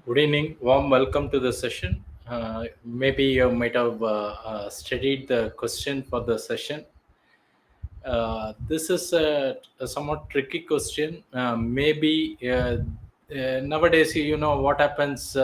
Good evening. Warm welcome to the session. Maybe you might have studied the question for the session. This is a somewhat tricky question. Maybe nowadays, you know what happens.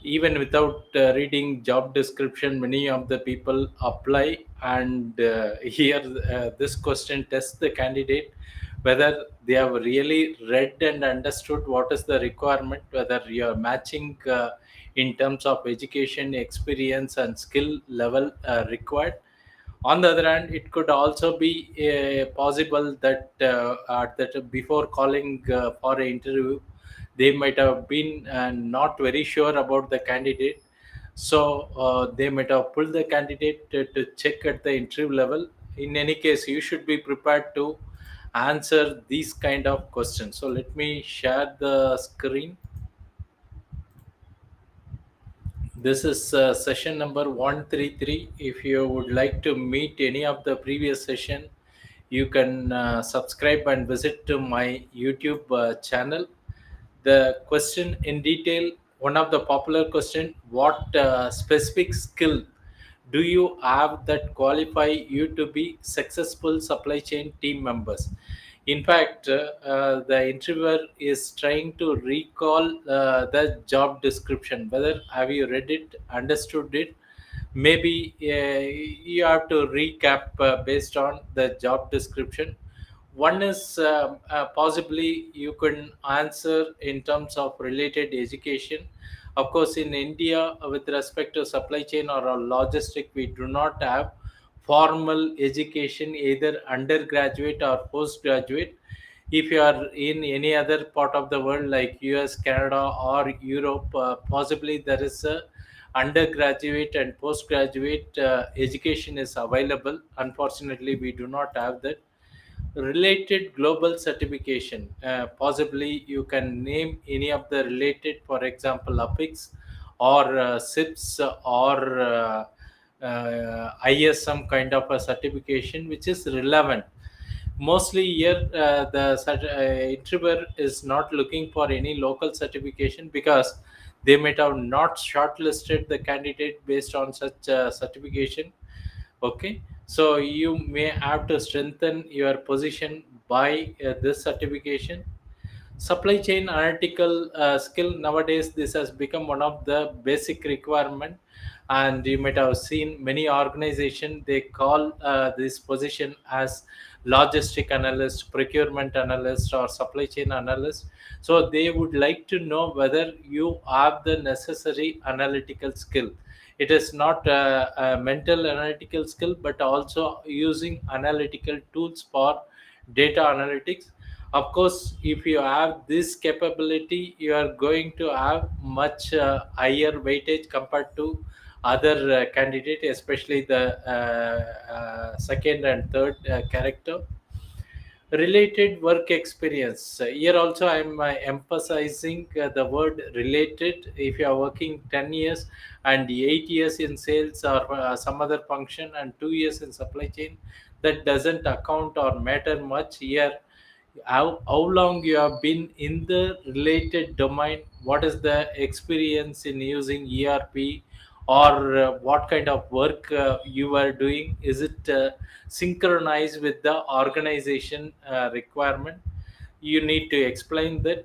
Even without reading job description, many of the people apply, and here this question tests the candidate whether they have really read and understood what is the requirement, whether you are matching in terms of education, experience, and skill level required. On the other hand, it could also be possible that before calling for an interview, they might have been not very sure about the candidate. So they might have pulled the candidate to check at the interview level. In any case, you should be prepared to answer these kind of questions. So let me share the screen. This is session number 133. If you would like to meet any of the previous session, you can subscribe and visit to my YouTube channel. The question in detail, one of the popular question, what specific skill do you have that qualify you to be successful supply chain team members? In fact, the interviewer is trying to recall the job description. Whether have you read it, understood it? Maybe you have to recap based on the job description. One is possibly you can answer in terms of related education. Of course, in India, with respect to supply chain or logistic, we do not have formal education, either undergraduate or postgraduate. If you are in any other part of the world like US, Canada, or Europe, possibly there is a undergraduate and postgraduate education is available. Unfortunately, we do not have that. Related global certification, possibly you can name any of the related, for example APIX or SIPS or ISM kind of a certification which is relevant. Mostly here interviewer is not looking for any local certification, because they might have not shortlisted the candidate based on such certification. Okay, so you may have to strengthen your position by this certification. Supply chain analytical skill, nowadays this has become one of the basic requirement, and you might have seen many organization they call this position as logistic analyst, procurement analyst, or supply chain analyst. So they would like to know whether you have the necessary analytical skill. It is not a mental analytical skill, but also using analytical tools for data analytics. Of course, if you have this capability, you are going to have much higher weightage compared to other candidate, especially the second and third character. Related work experience, here also I'm emphasizing the word related. If you are working 10 years and 8 years in sales or some other function and 2 years in supply chain, that doesn't account or matter much here. How long you have been in the related domain, what is the experience in using ERP, or what kind of work you are doing, is it synchronized with the organization requirement? You need to explain that.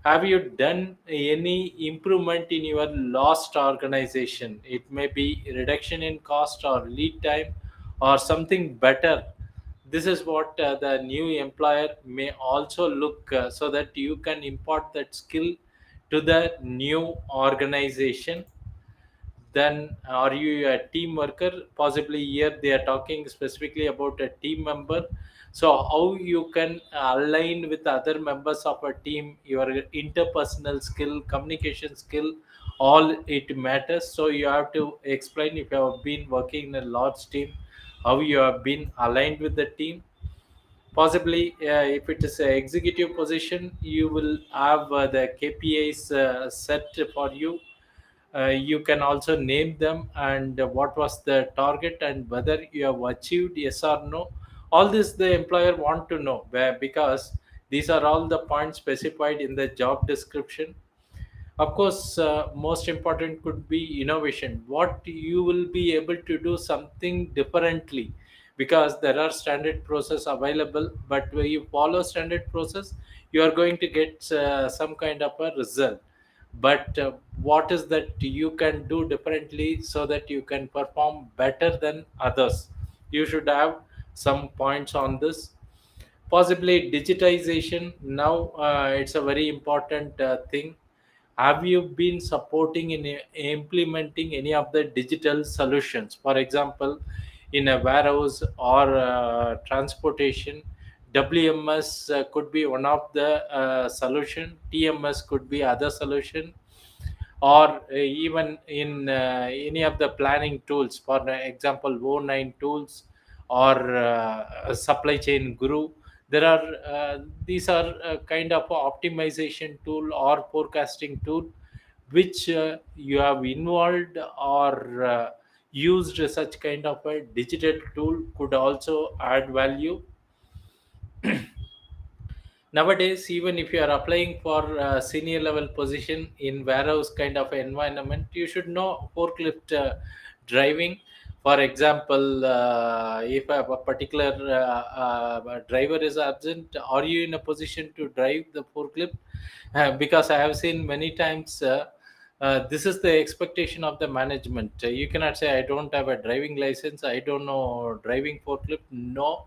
Have you done any improvement in your last organization? It may be reduction in cost or lead time or something better. This is what the new employer may also look, so that you can impart that skill to the new organization. Then are you a team worker? Possibly here they are talking specifically about a team member. So how you can align with other members of a team, your interpersonal skill, communication skill, all it matters. So you have to explain, if you have been working in a large team, how you have been aligned with the team. Possibly if it is an executive position, you will have the KPIs set for you. You can also name them, and what was the target and whether you have achieved, yes or no. All this the employer want to know, because these are all the points specified in the job description. Of course, most important could be innovation. What you will be able to do something differently, because there are standard process available. But when you follow standard process, you are going to get some kind of a result. But what is that you can do differently so that you can perform better than others? You should have some points on this. Possibly digitization. Now it's a very important thing. Have you been supporting in implementing any of the digital solutions? For example, in a warehouse or transportation, WMS could be one of the solution. TMS could be other solution, or even in any of the planning tools, for example O9 tools, or supply chain guru. There are these are kind of a optimization tool or forecasting tool which you have involved or used. Such kind of a digital tool could also add value. Nowadays, even if you are applying for a senior level position in warehouse kind of environment, you should know forklift driving. For example, if a particular driver is absent, are you in a position to drive the forklift? Because I have seen many times, this is the expectation of the management. You cannot say, I don't have a driving license, I don't know driving forklift. No.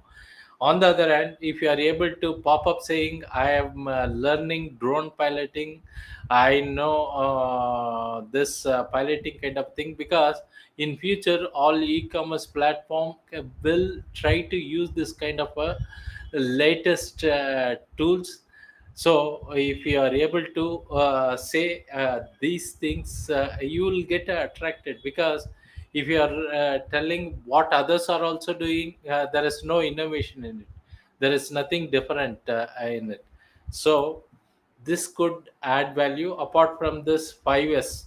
On the other hand, if you are able to pop up saying, I am learning drone piloting, I know this piloting kind of thing, because in future all e-commerce platform will try to use this kind of latest tools. So if you are able to say these things, you will get attracted, because if you are telling what others are also doing, there is no innovation in it, there is nothing different in it. So this could add value. Apart from this 5s,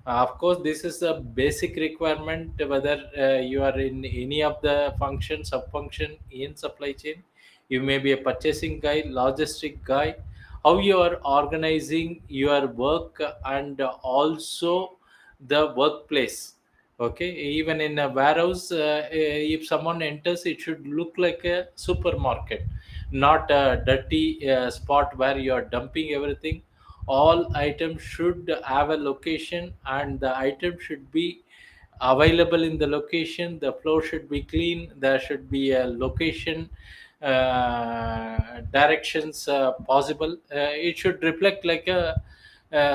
of course this is a basic requirement, whether you are in any of the function sub function in supply chain. You may be a purchasing guy, logistic guy, how you are organizing your work, and also the workplace. Okay, even in a warehouse, if someone enters, it should look like a supermarket, not a dirty spot where you are dumping everything. All items should have a location, and the item should be available in the location. The floor should be clean, there should be a location directions possible. It should reflect like a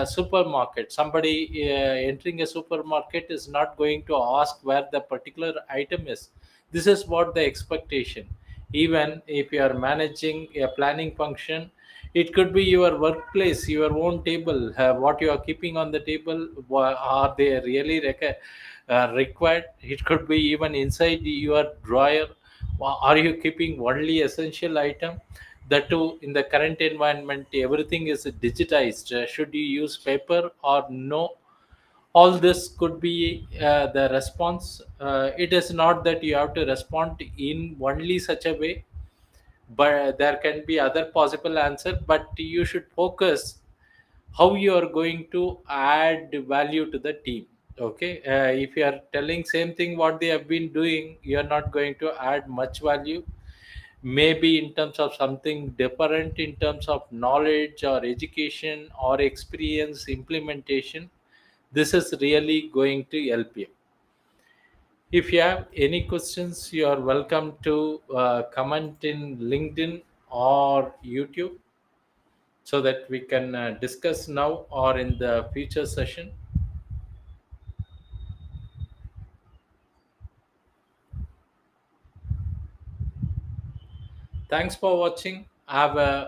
supermarket. Somebody entering a supermarket is not going to ask where the particular item is. This is what the expectation. Even if you are managing a planning function, it could be your workplace, your own table, what you are keeping on the table, are they really required? It could be even inside your drawer. Are you keeping only essential item? That too, in the current environment, everything is digitized. Should you use paper or no? All this could be the response. It is not that you have to respond in only such a way, but there can be other possible answer. But you should focus how you are going to add value to the team. Okay, if you are telling same thing what they have been doing, you are not going to add much value. Maybe in terms of something different, in terms of knowledge or education or experience implementation, this is really going to help you. If you have any questions, you are welcome to comment in LinkedIn or YouTube, so that we can discuss now or in the future session. Thanks for watching. Have a